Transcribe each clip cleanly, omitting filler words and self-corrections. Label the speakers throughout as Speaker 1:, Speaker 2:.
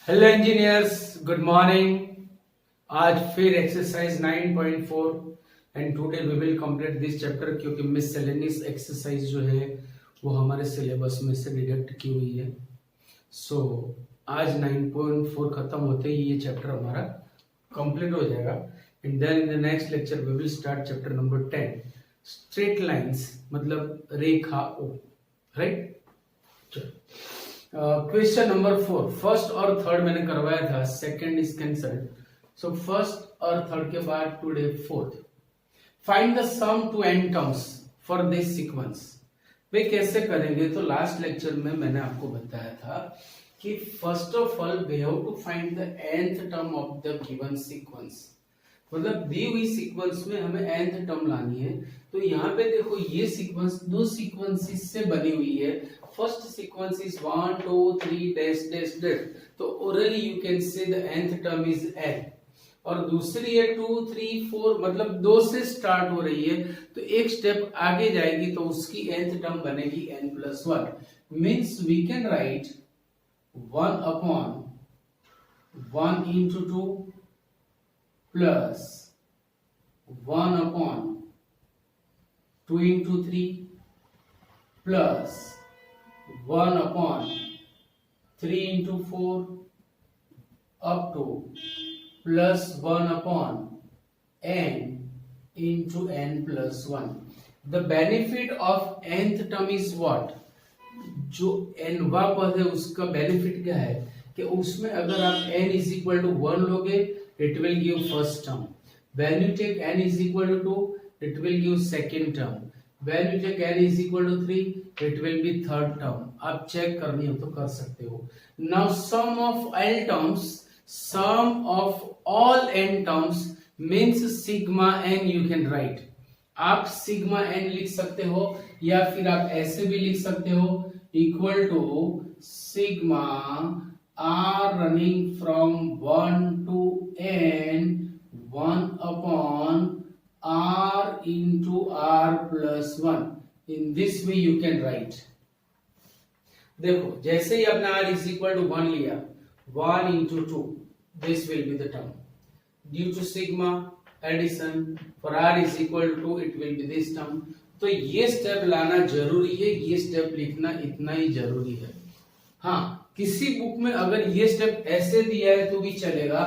Speaker 1: Hello engineers, good morning. आज फिर exercise 9.4 and today we will complete this chapter, क्योंकि miscellaneous exercise जो है वो हमारे सिलेबस में से डिडक्ट की हुई है। सो आज 9.4 खत्म होते ही ये चैप्टर हमारा कंप्लीट हो जाएगा and then in the next lecture we will start chapter number 10, straight lines, मतलब रेखा ओ, राइट। क्वेश्चन नंबर 4, फर्स्ट और थर्ड मैंने करवाया था, second is cancelled. So first और थर्ड के बाद today fourth. Find the sum to n terms for this sequence. वे कैसे करेंगे? तो लास्ट लेक्चर में मैंने आपको बताया था कि first of all we have to find the nth term of the given sequence. मतलब दी हुई सीक्वेंस में हमें nth टर्म लानी है। तो यहाँ पे देखो, ये सीक्वेंस दो सीक्वेंसेस से बनी हुई है। First sequence is 1 2 3 dash dash dash, तो orally you can say the nth term is n। और दूसरी है 2 3 4, मतलब 2 से स्टार्ट हो रही है, तो एक स्टेप आगे जाएगी तो उसकी nth टर्म बनेगी n+1। Means we can write 1 upon 1 into 2 plus 1 upon 2 into 3 plus 1 upon 3 into 4 up to plus 1 upon n into n+1. The benefit of nth term is what? जो nवा पद है उसका बेनिफिट क्या है कि उसमें अगर आप n is equal to 1 लोगे, it will give first term. When you take n is equal to 2, it will give second term. When you take n is equal to 3, it will be third term. आप check करनी हो तो कर सकते हो। Now sum of all terms, sum of all n terms means sigma n you can write. आप sigma n लिख सकते हो या फिर आप ऐसे भी लिख सकते हो, equal to sigma r running from 1 to n 1 upon r into r plus 1. In this way you can write. देखो, जैसे ही आपने r is equal to 1 लिया, 1 into 2, this will be the term. Due to sigma addition for r is equal to 2, it will be this term. तो ये step लाना जरूरी है, ये स्टेप लिखना इतना ही जरूरी है। हाँ, किसी बुक में अगर ये स्टेप ऐसे दिया है तो भी चलेगा।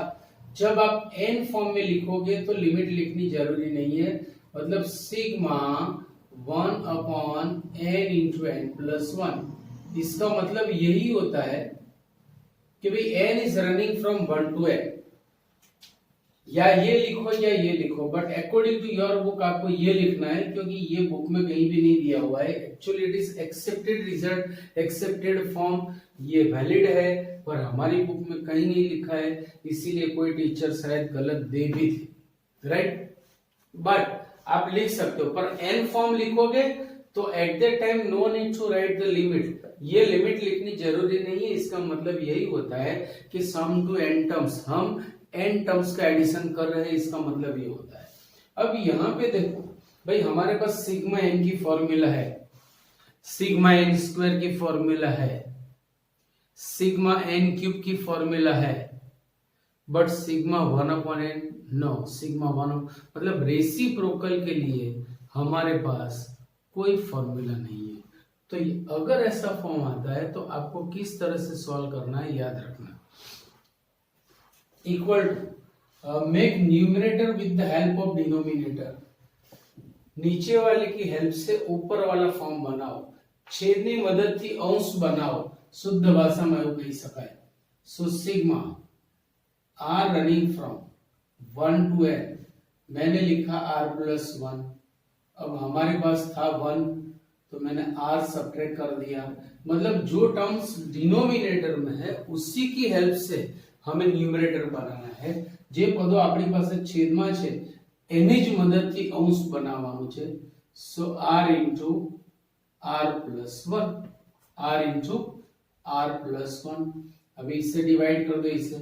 Speaker 1: जब आप n फॉर्म में लिखोगे तो लिमिट लिखनी जरूरी नहीं है। मतलब sigma 1 upon n into n+1, इसका मतलब यही होता है कि भाई n is running from 1 to n। या ये लिखो या ये लिखो, but according to your book आपको ये लिखना है, क्योंकि ये बुक में कहीं भी नहीं दिया हुआ है। Actually it is accepted result, accepted form, ये वैलिड है, पर हमारी बुक में कहीं नहीं लिखा है, इसीलिए कोई टीचर शायद गलत दे भी थे, राइट। बट आप लिख सकते हो, पर एन फॉर्म लिखोगे तो at the time no need to write the limit. ये लिमिट लिखनी जरूरी नहीं है। इसका मतलब यही होता है कि सम टू एन टर्म्स, हम n टर्म्स का एडिशन कर रहे हैं, इसका मतलब ये होता है। अब यहां पे देखो भाई, हमारे पास सिग्मा n की फॉर्मूला है, सिग्मा n स्क्वायर की फॉर्मूला है, सिग्मा n क्यूब की फॉर्मूला है, but sigma 1 upon n no, sigma 1 मतलब रेसिप्रोकल के लिए हमारे पास कोई फॉर्मूला नहीं है। तो अगर ऐसा फॉर्म आता है तो आपको किस तरह से सॉल्व करना है याद रखना। Equal to make numerator with the help of denominator, नीचे वाले की हेल्प से ऊपर वाला फॉर्म बनाओ, छेदनी मदद थी अंश बनाओ, शुद्ध भाषा में એવું કહી શકાય। So sigma r running from 1 to n, मैंने लिखा r+1। अब हमारे पास था 1 तो मैंने r सब्ट्रैक्ट कर दिया। मतलब जो टर्म्स डिनोमिनेटर में है उसी की हेल्प से हमें न्यूमरेटर बनाना है। જે પદો આપણી પાસે છેદમાં છે એની જ મદદથી અંશ બનાવવાનું છે। સો r into r+1, r into r+1। अभी इसे डिवाइड कर दो इसे।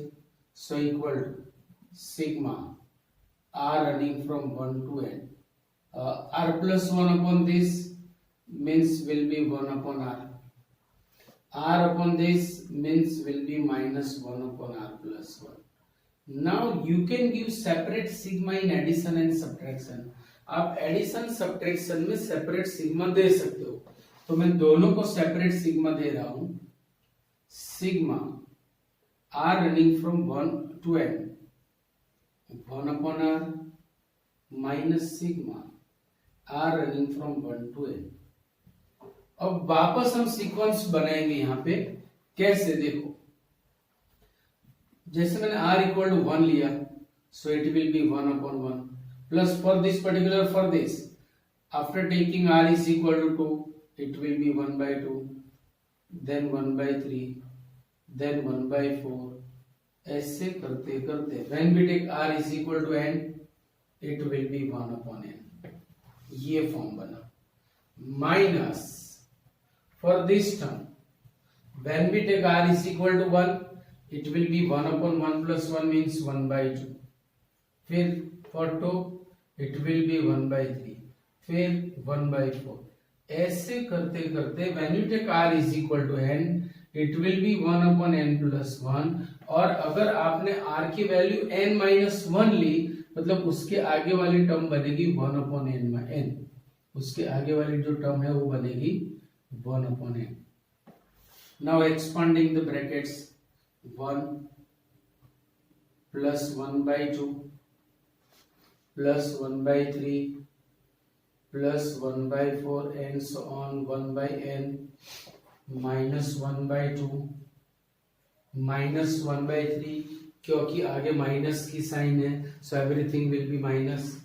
Speaker 1: So equal to sigma r running from 1 to n, r+1 upon this means will be 1 upon r। r upon this means will be minus 1 upon r plus 1. Now you can give separate sigma in addition and subtraction. आप addition subtraction में separate sigma दे सकते हो, तो मैं दोनों को separate sigma दे रहा हूं. Sigma r running from 1 to n 1 upon r minus sigma r running from 1 to n. अब वापस हम सीक्वेंस बनाएंगे यहां पे. कैसे? देखो, जैसे मैंने r इक्वल टू 1 लिया, so it will B 1 upon 1 plus for this particular, for this after taking r is equal to 2, it will be 1 by 2, then 1 by 3, then 1 by 4. ऐसे करते करते when we take r is equal to n, it will be 1 upon n. ये form बना. Minus for this term when we take r is equal to 1, it will be 1 upon 1 plus 1 means 1 by 2. फिर for 2 it will be 1 by 3, फिर 1 by 4. ऐसे करते करते when you take r is equal to n, it will be 1 upon n plus 1. और अगर आपने r की value n minus 1 ली, मतलब उसके आगे वाली टर्म बनेगी 1 upon n. उसके आगे वाली जो टर्म है वो बनेगी 1 upon n. Now expanding the brackets, 1 plus 1 by 2 plus 1 by 3 plus 1 by 4 and so on 1 by n minus 1 by 2 minus 1 by 3, क्योंकि आगे माइनस की साइन है, so everything will be minus.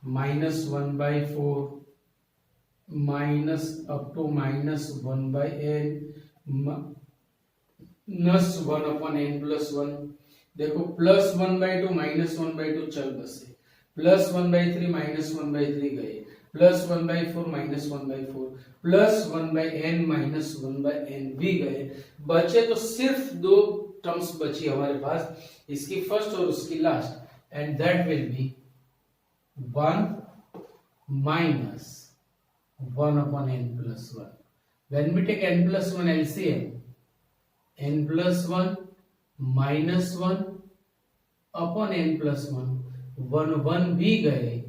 Speaker 1: minus 1 by 4 minus up to minus 1 by n minus 1 upon n plus 1. देखो plus 1 by 2 minus 1 by 2 चल बसे, plus 1 by 3 minus 1 by 3 गए, plus 1 by 4 minus 1 by 4, plus 1 by n minus 1 by n भी गए. बचे तो सिर्फ दो टर्म्स बची हमारे पास, इसकी फर्स्ट और उसकी last, and that will B 1 minus 1 upon n plus 1. When we take n plus 1 LCM, n plus 1 minus 1 upon n plus 1, 1 भी गए,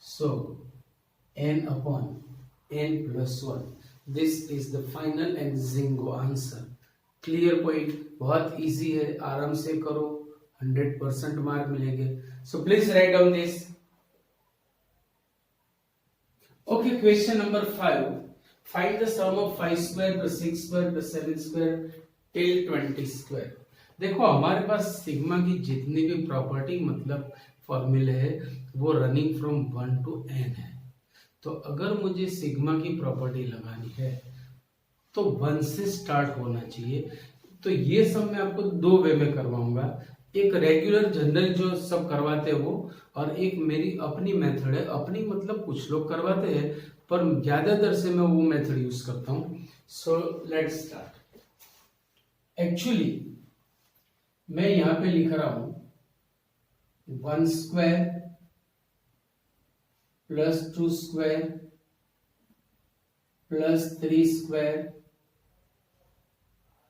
Speaker 1: so n upon n plus 1. This is the final and Zingo answer. Clear point, बहुत easy है, आराम से करो, 100% mark मिलेंगे. So please write down this. Okay, question number 5. Find the sum of 5 square plus 6 square plus 7 square till 20 square. देखो हमारे पास sigma की जितनी भी प्रॉपर्टी मतलब फॉर्मूले है वो रनिंग फ्रॉम 1 to n है. तो अगर मुझे सिग्मा की प्रॉपर्टी लगानी है तो 1 से स्टार्ट होना चाहिए. तो ये सब मैं आपको दो वे में करवाऊंगा. एक रेगुलर जनरल जो सब करवाते हैं वो, और एक मेरी अपनी मेथड है. अपनी मतलब कुछ लोग करवाते हैं पर ज्यादातर से मैं वो मेथड यूज करता हूं. So let's start. एक्चुअली मैं यहां पे लिख रहा हूं 1 square plus 2 square plus 3 square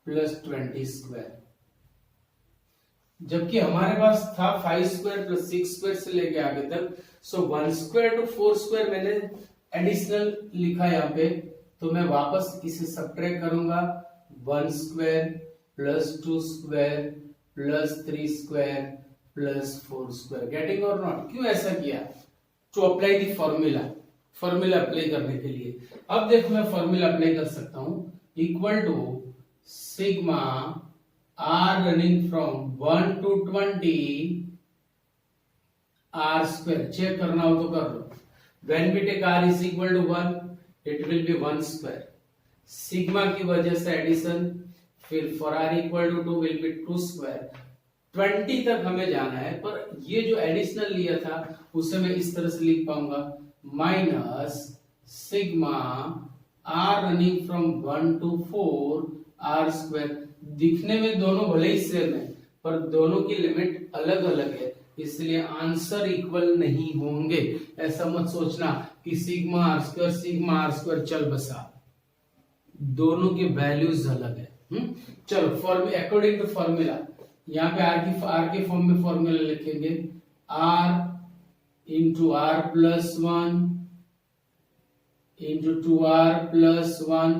Speaker 1: plus 20 square, जबकि हमारे पास था 5 स्क्वायर प्लस 6 स्क्वायर से लेके आगे तक. सो 1 स्क्वायर टू 4 स्क्वायर मैंने एडिशनल लिखा यहाँ पे, तो मैं वापस इसे सब्ट्रैक्ट करूंगा. 1 square plus 2 square plus 3 square plus 4 square. Getting और नॉट? क्यों ऐसा किया? To apply the formula. Formula apply करने के लिए अब देखो मैं फॉर्मूला अप्लाई कर सकता हूं. Equal to sigma r running from 1 to 20 r square. Check करना हो तो कर लो. When we take r is equal to 1, it will be 1 square. Sigma की वजह से एडिशन, फिर for r equal to 2 will be 2 square. 20 तक हमें जाना है, पर ये जो एडिशनल लिया था उसे मैं इस तरह से लिख पाऊंगा minus sigma r running from 1 to 4 r square. दिखने में दोनों भले ही सेम है पर दोनों की लिमिट अलग अलग है, इसलिए आंसर इक्वल नहीं होंगे. ऐसा मत सोचना कि सिग्मा आर स्क्वायर चल बसा, दोनों की वैल्यूज अलग है. चलो फॉर्मूला अकॉर्डिंग टू फॉर्मूला यहाँ पे आर के फॉर्म में फॉर्मूला लिखेंगे r into r plus 1 into 2r plus 1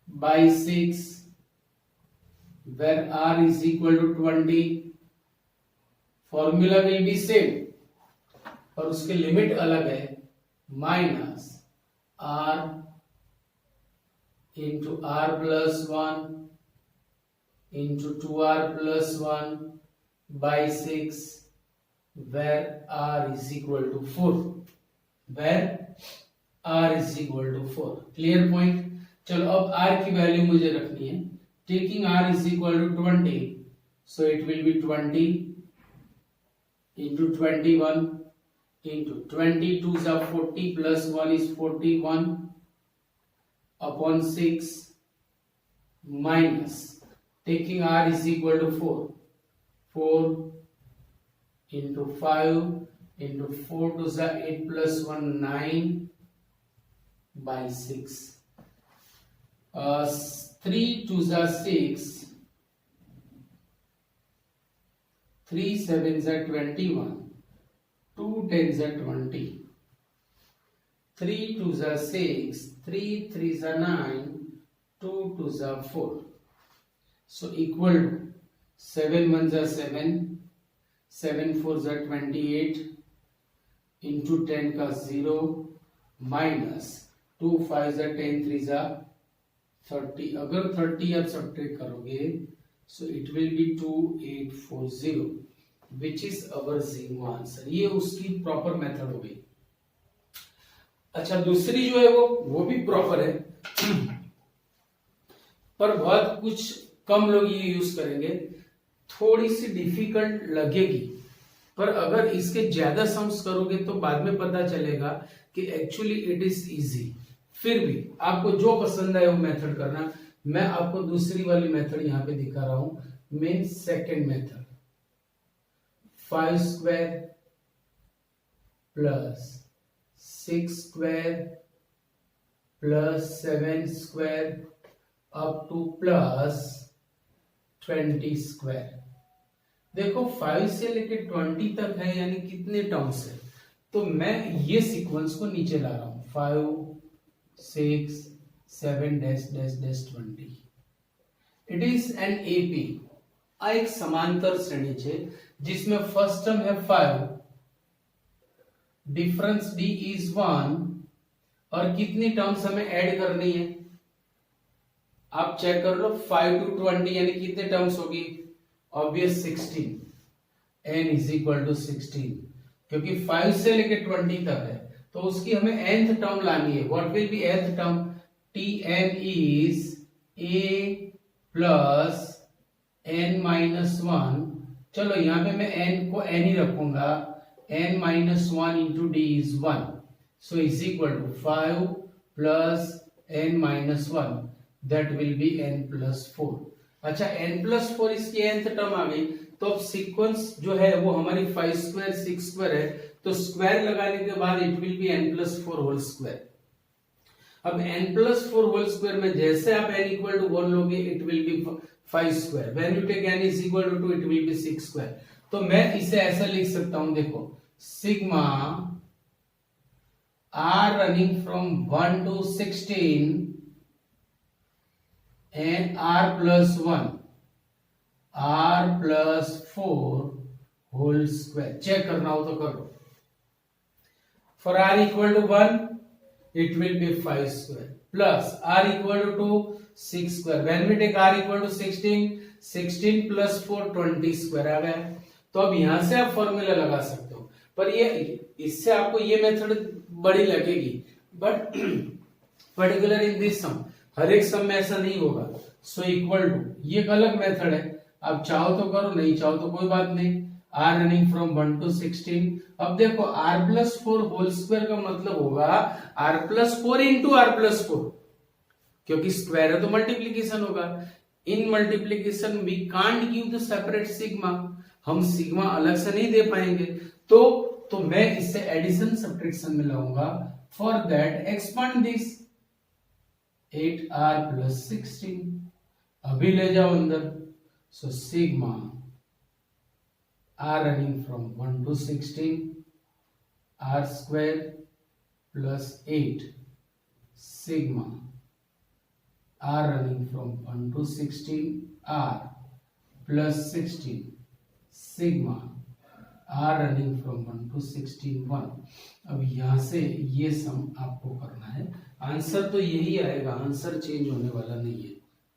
Speaker 1: by 6 where r is equal to 20. Formula will be same और उसके लिमिट अलग है minus r into r plus 1 into 2r plus 1 by 6 where r is equal to 4 where r is equal to 4 clear point. चलो अब r की value मुझे रखनी है taking r is equal to 20 so it will be 20 into 21 into 22 is 40 plus 1 is 41 upon 6 minus taking r is equal to 4 into 5 into 4 to the 8 plus 1 9 by 6 3 to the 6 3 7s are 21 2 10s are 20 3 to the 6 3 3s are 9 2 to the 4 so equal to 7 1s are 7 7 4s are 28 into 10 का 0 minus 2 5s are 10 3s are 30 अगर 30 आप subtract करोगे so it will be 2840 which is our zero answer। ये उसकी proper method हो गई। अच्छा दूसरी जो है वो भी प्रॉपर है पर बहुत कुछ कम लोग ये यूज करेंगे, थोड़ी सी डिफिकल्ट लगेगी पर अगर इसके ज्यादा सम्स करोगे तो बाद में पता चलेगा कि एक्चुअली इट इज इजी। फिर भी आपको जो पसंद है वो मेथड करना। मैं आपको दूसरी वाली मेथड यहां पे दिखा रहा हूं, mean second method 5 square plus 6 square plus 7 square up two plus 20 square. देखो 5 से लेके 20 तक है यानी कितने टर्म्स है, तो मैं ये सीक्वेंस को नीचे ला रहा हूं 5 6 7 dash dash dash 20। It is an AP, आ एक समांतर श्रेणी है जिसमें फर्स्ट टर्म है 5, डिफरेंस डी इज 1 और कितनी टर्म्स हमें ऐड करनी है आप चेक कर लो। 5 to 20 यानी कितने टर्म्स होगी, obvious 16, n is equal to 16 क्योंकि 5 से लेके 20 तक है तो उसकी हमें nth टर्म लानी है। What will be nth term, tn is a plus n minus 1। चलो यहां पे मैं n को n ही रखूंगा, n minus 1 into d is 1 so is equal to 5 plus n minus 1 that will be n plus 4। अच्छा n प्लस 4 इसकी nth term आ गई तो अब सीक्वेंस जो है वो हमारी 5 स्क्वायर 6 स्क्वायर है तो स्क्वायर लगाने के बाद it will be n plus 4 whole square. अब n प्लस 4 होल स्क्वायर में जैसे आप n इक्वल टू 1 लोगे it will be 5 square, when you take n is equal to 2 it will be 6 square. तो मैं इसे ऐसा लिख सकता हूं, देखो sigma r running from 1 to 16 and r plus 1 r plus 4 whole square। Check करना हो तो करो। For r equal to 1 it will be 5 square plus r equal to 2 6 square। when we take r equal to 16 plus 4 20 square आ गया। तो अब यहां से आप फॉर्मूला लगा सकते हो पर ये इससे आपको ये मेथड बड़ी लगेगी बट पर्टिकुलर इन दिस सम हर एक सम में ऐसा नहीं होगा। सो इक्वल टू ये एक अलग मेथड है, आप चाहो तो करो नहीं चाहो तो कोई बात नहीं। r running from 1 to 16। अब देखो r प्लस 4 होल स्क्वायर का मतलब होगा r plus 4 into r plus 4 क्योंकि स्क्वायर है तो मल्टीप्लीकेशन होगा। In multiplication we can't give the separate sigma, हम सिग्मा अलग से नहीं दे पाएंगे तो मैं इसे एडिशन सब्ट्रैक्शन में लाऊंगा। For that expand this 8r plus 16 अभी ले जाओ अंदर। So sigma r running from 1 to 16 r square plus 8 sigma r running from 1 to 16 r plus 16 sigma r running from 1 to 16 1। अब यहां से ये सम आपको करना है, आंसर तो यही आएगा, आंसर चेंज होने वाला नहीं है।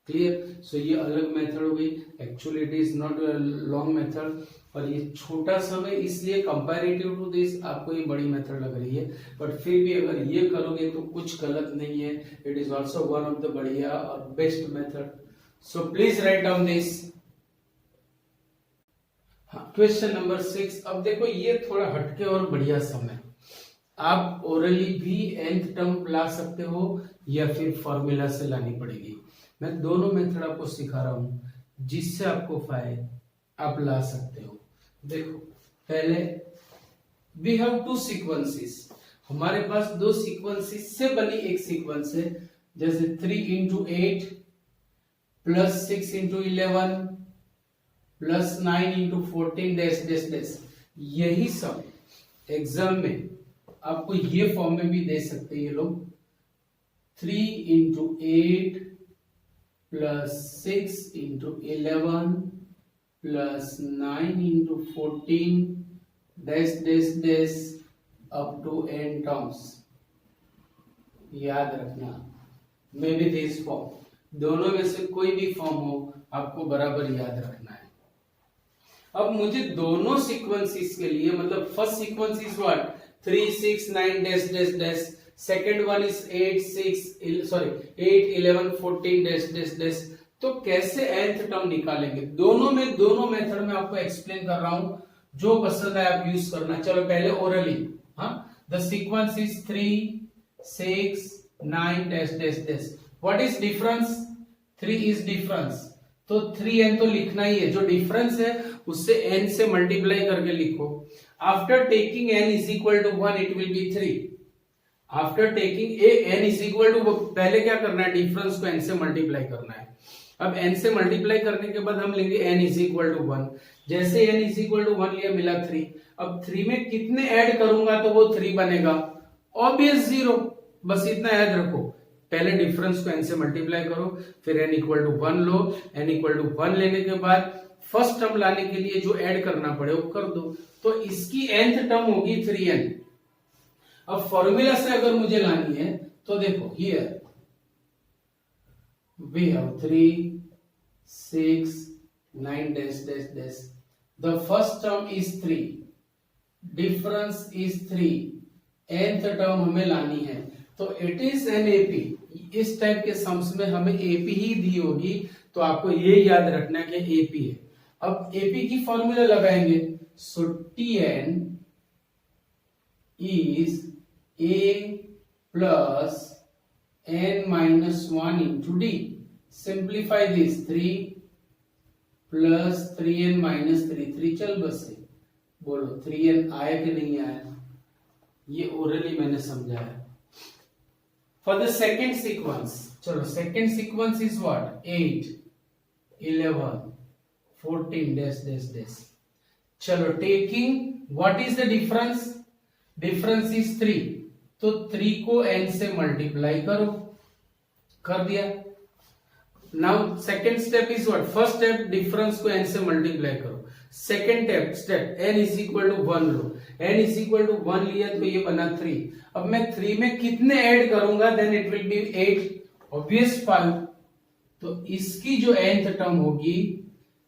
Speaker 1: क्लियर? सो ये अलग मेथड हो गई, actually it is not long method, और ये छोटा समय इसलिए कंपैरेटिव टू दिस आपको ये बड़ी मेथड लग रही है, बट फिर भी अगर ये करोगे तो कुछ गलत नहीं है। It is also one of the बढ़िया और best method. So please write down this. Question number 6। अब देखो ये थोड़ा हटके और बढ़िया सम है। आप ओरली भी nth टर्म ला सकते हो या फिर फॉर्मूला से लानी पड़ेगी। मैं दोनों मेथड आपको सिखा रहा हूं जिससे आपको फायदा आप ला सकते हो। देखो पहले वी हैव टू सीक्वेंसेस, हमारे पास दो सीक्वेंसेस से बनी एक सीक्वेंस है, जैसे 3 into 8 plus 6 into 11 plus 9 into 14 dash dash dash. यही सब एग्जाम में आपको ये फॉर्म में भी दे सकते हैं ये लोग। 3 into 8 plus 6 into 11 plus 9 into 14 dash dash dash up to n terms. याद रखना, मे बी दिस फॉर्म, दोनों में से कोई भी फॉर्म हो आपको बराबर याद रखना है। अब मुझे दोनों सीक्वेंसेस के लिए, मतलब first sequence is what 3 6 9 dash dash dash, second one is 8 11 14 dash dash dash. तो कैसे nth टर्म निकालेंगे? दोनों मेथड में आपको एक्सप्लेन कर रहा हूं, जो पसंद है आप यूज करना। चलो पहले orally. The sequence is 3 6 9 dash dash dash. What is difference? 3 is difference, तो 3n तो लिखना ही है, जो डिफरेंस है उससे n से मल्टीप्लाई करके लिखो। After taking n is equal to 1 it will be 3। After taking n is equal to, पहले क्या करना है, डिफरेंस को n से मल्टीप्लाई करना है। अब n से मल्टीप्लाई करने के बाद हम लेंगे n इज इक्वल टू 1। जैसे n इज इक्वल टू 1 लिया, मिला 3। अब 3 में कितने ऐड करूंगा तो वो 3 बनेगा? ऑब्वियस 0। बस इतना याद रखो, पहले डिफरेंस को n से मल्टीप्लाई करो, फिर n इक्वल टू 1 लो। n इक्वल टू 1 लेने के बाद फर्स्ट टर्म लाने के लिए जो ऐड करना पड़े वो कर दो, तो इसकी nth टर्म होगी 3n। अब फॉर्मूला से अगर मुझे लानी है तो देखो, here we have 3 6 9 dash dash dash. The first term is 3, difference is 3, nth term हमें लानी है, तो इट इज एन एपी। इस टाइप के सम्स में हमें एपी ही दी होगी, तो आपको ये याद रखना कि एपी है। अब एपी की फॉर्मूला लगाएंगे, सो Tn is a plus n minus 1 into D. Simplify this, 3 plus 3n minus 3, 3 चल बस है। बोलो 3n आया कि नहीं आया? ये ओरली मैंने समझाया। For the second sequence, चलो second sequence is what 8 11 14 dash dash dash। चलो taking what is the difference? Difference is 3, तो 3 को n से मल्टीप्लाई करो, कर दिया। Now second step is what? First step difference को n से मल्टीप्लाई करो। Second step n is equal to 1 लो, n इज इक्वल टू 1 लिया तो ये बना 3। अब मैं 3 में कितने ऐड करूंगा, then it will be 8, obvious 5। तो इसकी जो nth टर्म होगी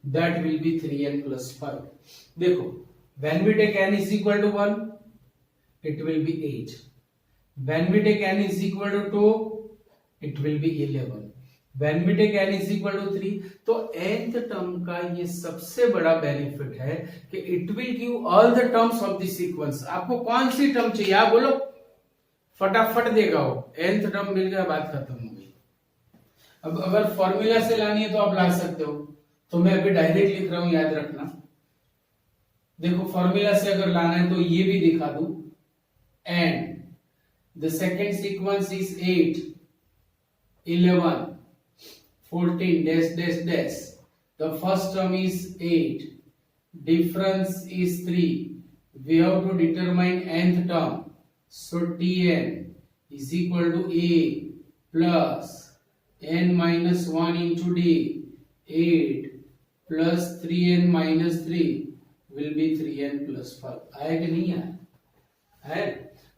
Speaker 1: that will be 3n plus 5। देखो when we take n is equal to 1 it will be 8, when we take n is equal to 2 it will be 11, When we take n is equal to 3, तो nth term का ये सबसे बड़ा benefit है कि it will give all the terms of the sequence. आपको कौन सी term चाहिए आप बोलो, फटाफट देगा वो। nth टर्म मिल गया, बात खत्म हो गई। अब अगर फॉर्मूला से लानी है तो आप ला सकते हो, तो मैं अभी डायरेक्ट लिख रहा हूं, याद रखना। देखो फॉर्मूला से अगर लाना है तो ये भी दिखा दूं, and the second sequence is 8 11 14 dash dash dash. The first term is 8. Difference is 3. We have to determine nth term. So Tn is equal to A plus n minus 1 into D. 8 plus 3n minus 3 will be 3n plus 5. आया कि नहीं आया? है.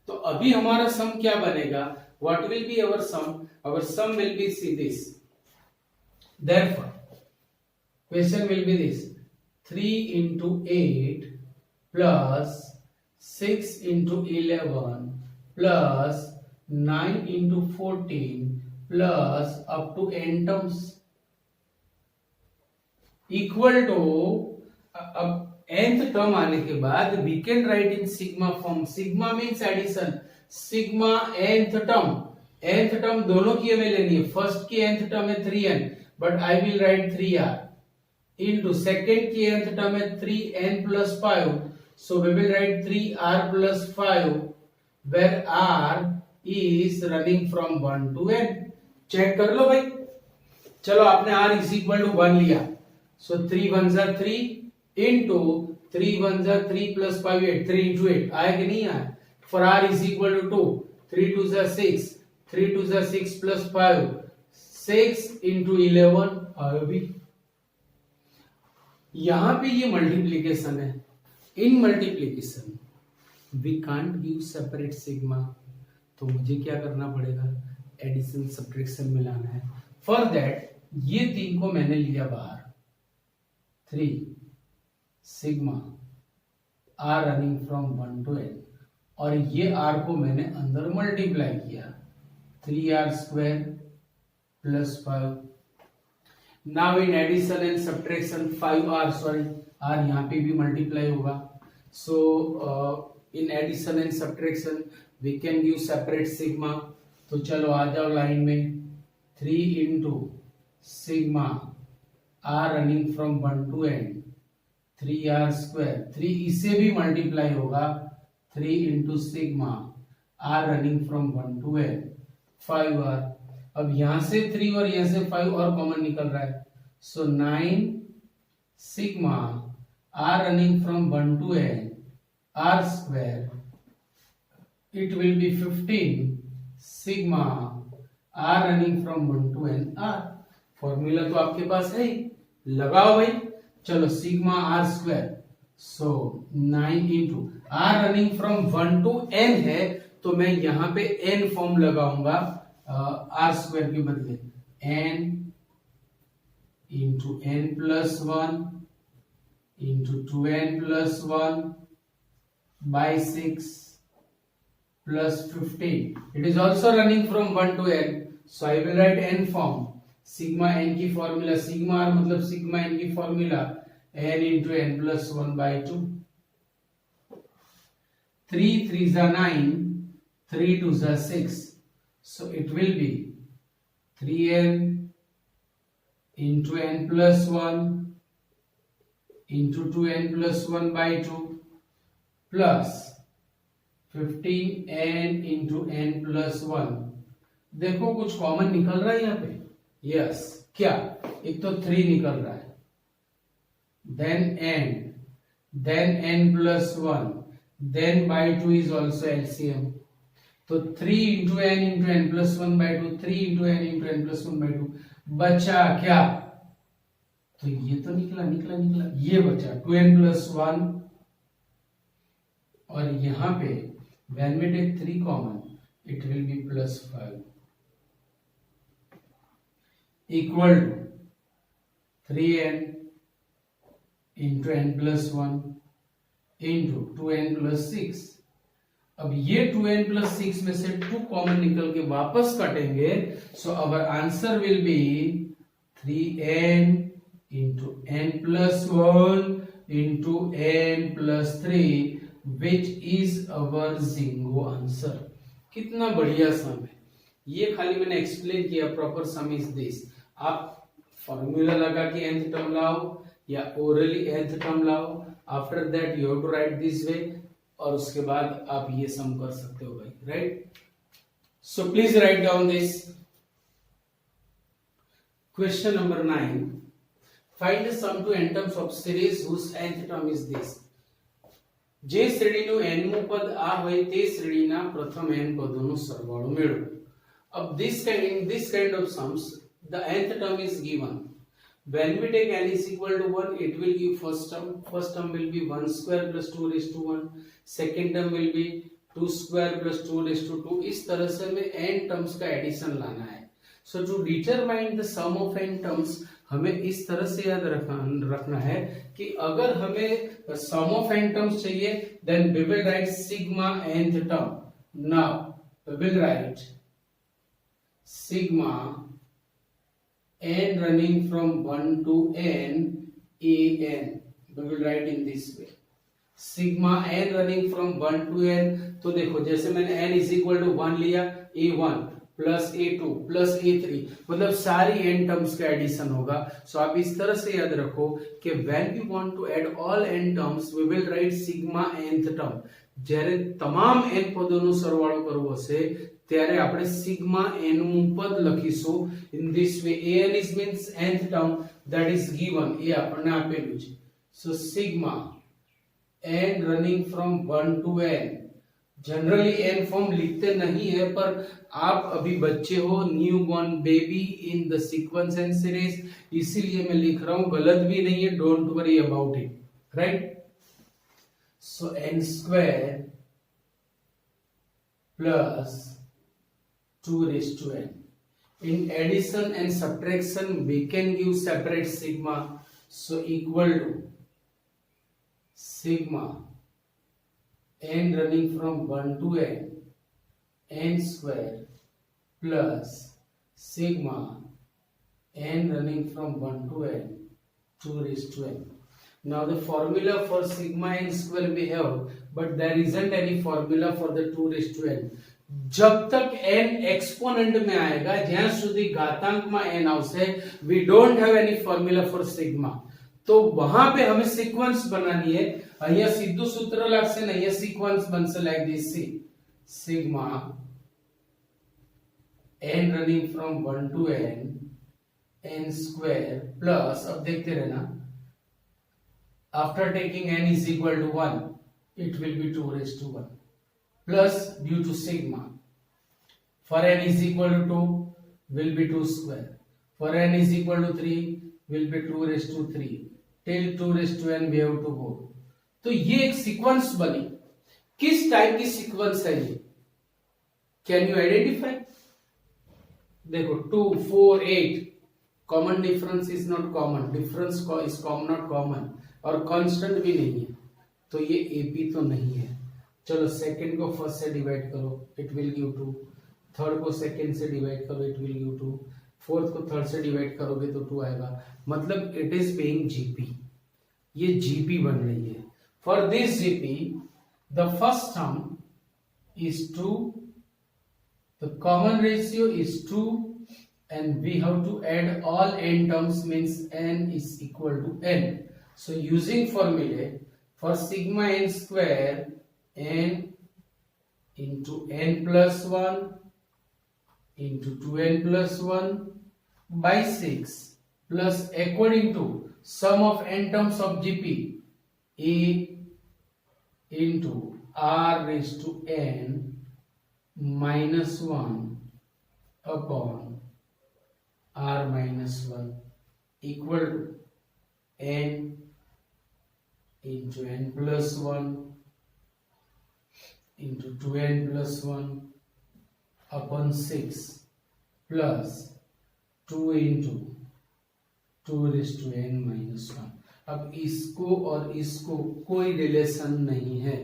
Speaker 1: तो अभी हमारा सम क्या बनेगा? What will be our sum? Our sum will be see this. Therefore, question will be this: 3 into 8 plus 6 into 11 plus 9 into 14 plus up to n terms equal to अब nth टर्म आने के बाद we can write in sigma form. Sigma means addition. Sigma nth term दोनों की हमें लेनी है. First की nth टर्म है 3n, but I will write 3r into second की nth टर्म है 3n plus 5, so we will write 3r plus 5 where r is running from 1 to n. Check कर लो भाई. चलो आपने r is equal to 1 लिया, so 3 1 जा 3 into 3 1 जा 3 plus 5 8, 3 into 8 आया कि नहीं आया? For r is equal to 2, 3 2 जा 6, 3 2 जा 6 plus 5, 6 into 11 आया भी. यहां पे ये मल्टीप्लीकेशन है. In multiplication we can't give separate sigma, तो मुझे क्या करना पड़ेगा? एडिशन सब्ट्रैक्शन मिलाना है. फॉर दैट ये 3 को मैंने लिया बाहर. 3 sigma r running from 1 to n, और ये r को मैंने अंदर मल्टीप्लाई किया. 3r square plus 5. Now in addition and subtraction 5r, sorry r यहाँ पे भी मल्टीप्लाई होगा. So in addition and subtraction we can give separate sigma. तो चलो आ जाओ लाइन में. 3 into sigma r running from 1 to n, 3r square. 3 इससे भी मल्टीप्लाई होगा. 3 into sigma r running from 1 to n, 5r. अब यहां से 3 और यहां से 5 और कॉमन निकल रहा है, सो 9 sigma r running from 1 to n r square. It will B 15 sigma r running from 1 to n r. Formula तो आपके पास है, लगाओ भाई. चलो sigma r square, so 9 into r running from 1 to n है, तो मैं यहां पे n फॉर्म लगाऊंगा r स्क्वायर के बदले. n into n plus 1 into 2n plus 1 by 6 plus 15. It is also running from 1 to n, so I will write n form. Sigma n की formula, sigma r मतलब sigma n की formula n into n plus 1 by 2. 3 3 जा 9, 3 2 जा 6, so it will be 3n into n plus 1 into 2n plus 1 by 2 plus 15n into n plus 1. देखो कुछ common निकल रहा है यहाँ पे. यस, क्या? एक तो 3 निकल रहा है, then n plus 1, then by 2 is also LCM. तो 3 into n plus 1 by 2, 3 into n plus 1 by 2. बचा क्या? तो ये तो निकला, ये बचा 2n प्लस 1, और यहां पे when we take 3 common, it will be plus 5 equal to 3n into n plus 1 into 2n plus 6. अब ये 2n प्लस 6 में से 2 कॉमन निकल के वापस कटेंगे, so our answer will be 3n into n plus 1 into n plus 3, which is our ginkgo answer. कितना बढ़िया सम है ये. खाली मैंने एक्सप्लेन किया. Proper sum is this. आप फॉर्मूला लगा के nth टर्म लाओ या ओरली nth टर्म लाओ. After that you have to write this way, और उसके बाद आप ये सम कर सकते हो भाई. Right? So please write down this. Question number 9. Find the sum to n terms of series whose nth term is this. જે શ્રેણીનું nમું પદ આ હોય તે શ્રેણીના પ્રથમ n પદોનો સરવાળો મેળવો. Of this kind of sums, the nth term is given. When we take n is equal to 1, it will give first term. First term will be 1 square plus 2 raised to 1. Second term will be 2 square plus 2 raised to 2. इस तरह से हमें n terms का addition लाना है. So to determine the sum of n terms, हमें इस तरह से याद रखना है कि अगर हमें sum of n terms चाहिए, then we will write sigma nth term. Now we will write sigma n running from 1 to n a n. We will write in this way. Sigma n running from 1 to n. तो देखो जैसे मैंने n is equal to 1 लिया, a1 plus a2 plus a3, मतलब सारी n terms का addition होगा. सो आप इस तरह से याद रखो कि when we want to add all n terms we will write sigma nth term. જ્યારે તમામ n પદોનો સરવાળો કરવો હશે ત્યારે આપણે સિગ્મા n નું પદ લખીશું in this way. an is means nth term that is given, એ આપણને આપેલું છે. so sigma n running from 1 to n. Generally n form लिखते नहीं है, पर आप अभी बच्चे हो, new born baby in the sequence and series, इसीलिए मैं लिख रहा हूं. गलत भी नहीं है, don't worry about it, right. So n square plus 2 raised to n. In addition and subtraction we can give separate sigma, so equal to sigma n running from 1 to n square plus sigma n running from 1 to n 2 raised to n. Now the formula for sigma n square we have, but there isn't any formula for the 2 raised to n. जब तक n exponent में आएगा, જ્યાં સુધી घातांक में n આવશે, we don't have any formula for sigma. तो वहां पे हमें सीक्वेंस बनानी है. અહીંયા સીધું સૂત્ર લાગશે ને અહીંયા सीक्वेंस बनसे like this. Sigma n running from 1 to n square plus, अब देखते रहना, after taking n is equal to 1 it will be 2 raised to 1 plus due to sigma for n is equal to 2 will be 2 square, for n is equal to 3 will be 2 raised to 3 till 2 raised to n we have to go. तो ये एक sequence बनी. किस type की sequence है ये, can you identify? देखो 2 4 8, common difference is not common, difference is not common, और कांस्टेंट भी नहीं है, तो ये एपी तो नहीं है. चलो सेकंड को फर्स्ट से डिवाइड करो, इट विल गिव 2. थर्ड को सेकंड से डिवाइड करो, इट विल गिव 2. फोर्थ को थर्ड से डिवाइड करोगे तो 2 आएगा. मतलब इट इज बीइंग जीपी. ये जीपी बन रही है. For this GP, the first term is 2, the common ratio is 2, and we have to add all n terms, means n is equal to n. So using formula for sigma n square, n into n plus 1 into 2n plus 1 by 6 plus according to sum of n terms of GP, a into r raised to n minus 1 upon r minus 1 equal to n into n plus 1 into 2n plus 1 upon 6 plus 2 into 2 raised to n minus 1. अब इसको और इसको कोई relation नहीं है,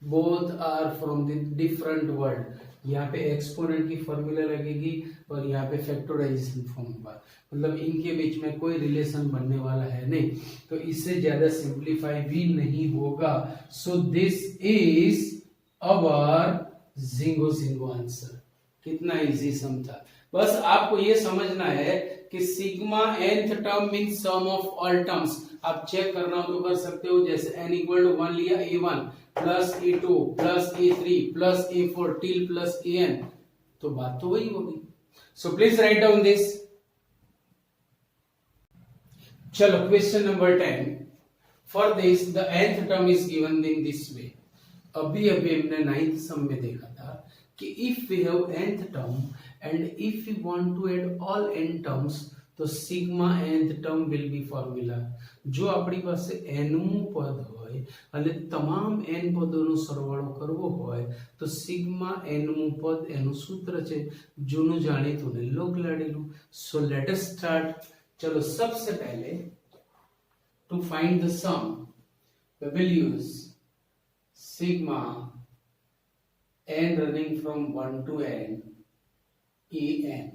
Speaker 1: both are from the different world. यहाँ पे exponent की फॉर्मूला लगेगी और यहाँ पे फैक्टराइजेशन फॉर्म होगा, मतलब इनके बीच में कोई रिलेशन बनने वाला है नहीं, तो इससे ज्यादा सिंप्लीफाई भी नहीं होगा. So this is our ginkgo answer. कितना इजी सम था. बस आपको ये समझना है कि sigma nth term means sum of all terms. आप चेक करना हो तो कर सकते हो, जैसे n इक्वल टू 1 लिया, a1 plus a2 plus a3 plus a4 till plus an, तो बात तो वही होगी. So please write down this. चलो question number 10. For this the nth term is given in this way. अभी अभी हमने 9th सम में देखा था कि if we have nth term and if we want to add all n terms तो sigma nth term will be formula. જો આપણી પાસે n મું પદ હોય અને તમામ n પદોનો સરવાળો કરવો હોય તો સિગ્મા n મું પદ એનું સૂત્ર છે જૂનું જાણીતું ને લોગ લાડેલું. So let us start. ચલો सबसे पहले to find the sum we will use sigma n running from 1 to n en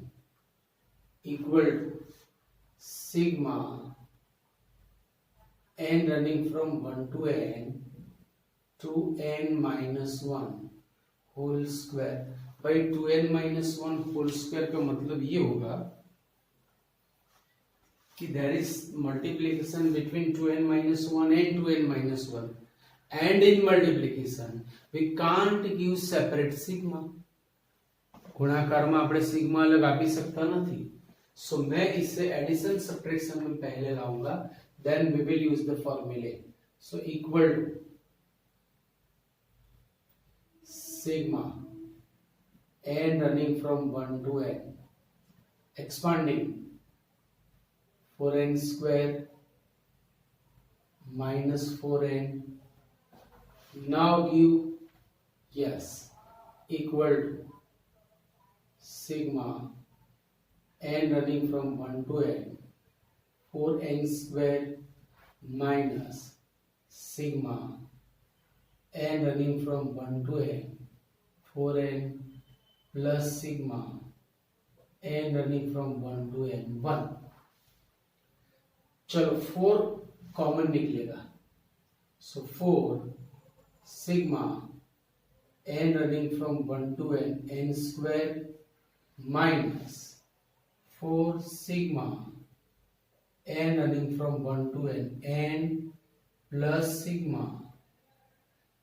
Speaker 1: equal to sigma n running from 1 to n minus 1 whole square. भाई 2n minus 1 whole square का मतलब ये होगा कि there is multiplication between 2n minus 1 and 2n minus 1, and in multiplication we can't give separate sigma. गुणाकार में આપણે sigma अलग આપી सकता નથી. सो मैं इसे एडिशन सब्ट्रैक्शन में पहले लाऊंगा, then we will use the formula. So equal to sigma n running from 1 to n expanding 4n square minus 4n. Now give yes equal to sigma n running from 1 to n 4n square minus sigma n running from 1 to n 4n plus sigma n running from 1 to n 1. चलो 4 common निकलेगा. सो 4 sigma n running from 1 to n square minus 4 sigma n running from 1 to n plus sigma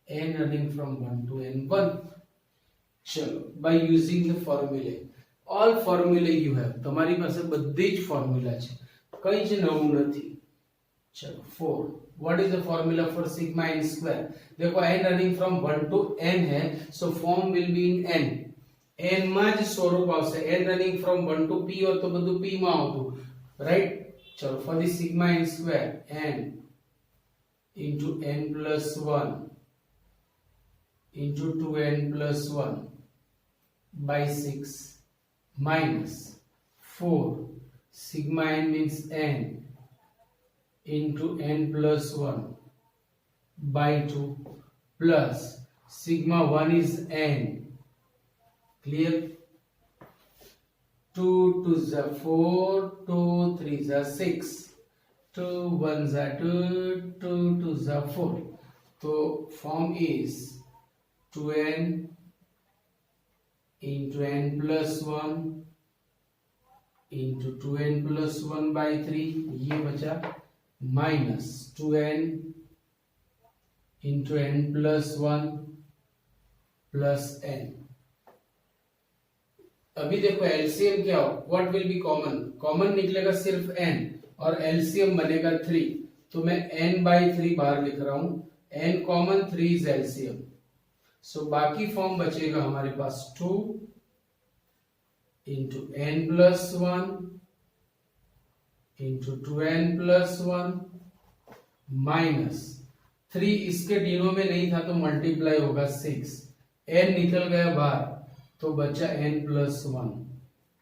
Speaker 1: n running from 1 to n 1. चलो by using the formula, all formula you have. તમારી પાસે બધી જ formula છે, કઈ જ નવું નથી. चलो 4. What is the formula for sigma n square? देखो n running from 1 to n है, so form will be in n. n માં જ સ્વરૂપ આવશે. n running from 1 to p હોય તો બધું p માં આવતું, રાઈટ? ચલો for the sigma n square n into n plus 1 into 2n plus 1 by 6 minus 4 sigma n means n into n plus 1 by 2 plus sigma 1 is n. Clear? 2 2s are 4, 2 3s are 6, 2 1s are 2, 2 2s are 4. So form is 2n into n plus 1 into 2n plus 1 by 3, ये बचा, minus 2n into n plus 1 plus n. अभी देखो LCM क्या हो, what will be common? Common निकलेगा सिर्फ n और LCM बनेगा 3, तो मैं n by 3 बाहर लिख रहा हूं. n common, 3 is LCM. So बाकी फॉर्म बचेगा हमारे पास 2 into n plus 1 into 2n plus 1 minus 3, इसके डिनो में नहीं था तो मल्टीप्लाई होगा 6, n निकल गया बाहर तो बचा n plus 1,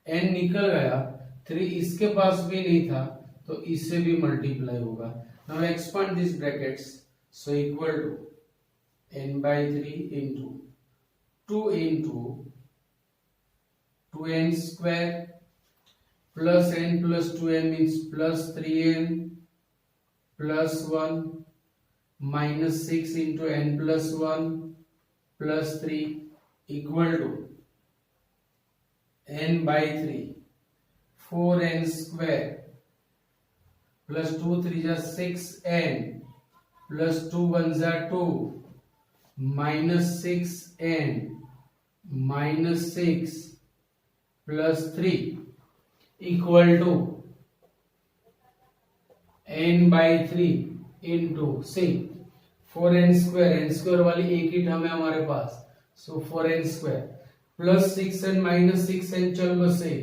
Speaker 1: n निकल गया, 3 इसके पास भी नहीं था तो इससे भी मल्टीप्लाई होगा. Now expand this brackets, so equal to n by 3 into 2 into 2n square plus n plus 2n means plus 3n plus 1 minus 6 into n plus 1 plus 3 equal to n by 3 4n square plus 2 3 is 6n plus 2 1s are 2 minus 6n minus 6 plus 3 equal to n/3 इंटू सी 4n² वाली एक ही term है हमारे पास, सो 4n² plus 6n minus 6n चल बसे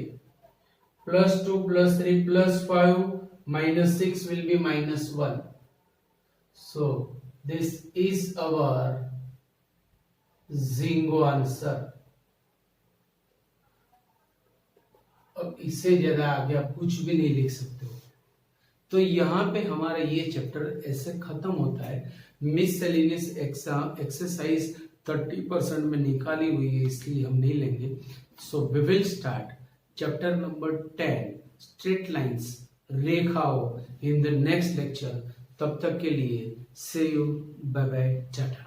Speaker 1: +2 +3 +5 -6 will be -1. So this is our Zingo answer. अब इससे ज्यादा आगे आप कुछ भी नहीं लिख सकते हो। तो यहाँ पे हमारा ये चैप्टर ऐसे खत्म होता है। मिससेलेनियस एक्सरसाइज 30% में निकाली हुई है, इसलिए हम नहीं लेंगे। So we will start chapter number 10 straight lines, रेखाओं, इन द नेक्स्ट लेक्चर। तब तक के लिए से यू, बाय बाय, टाटा।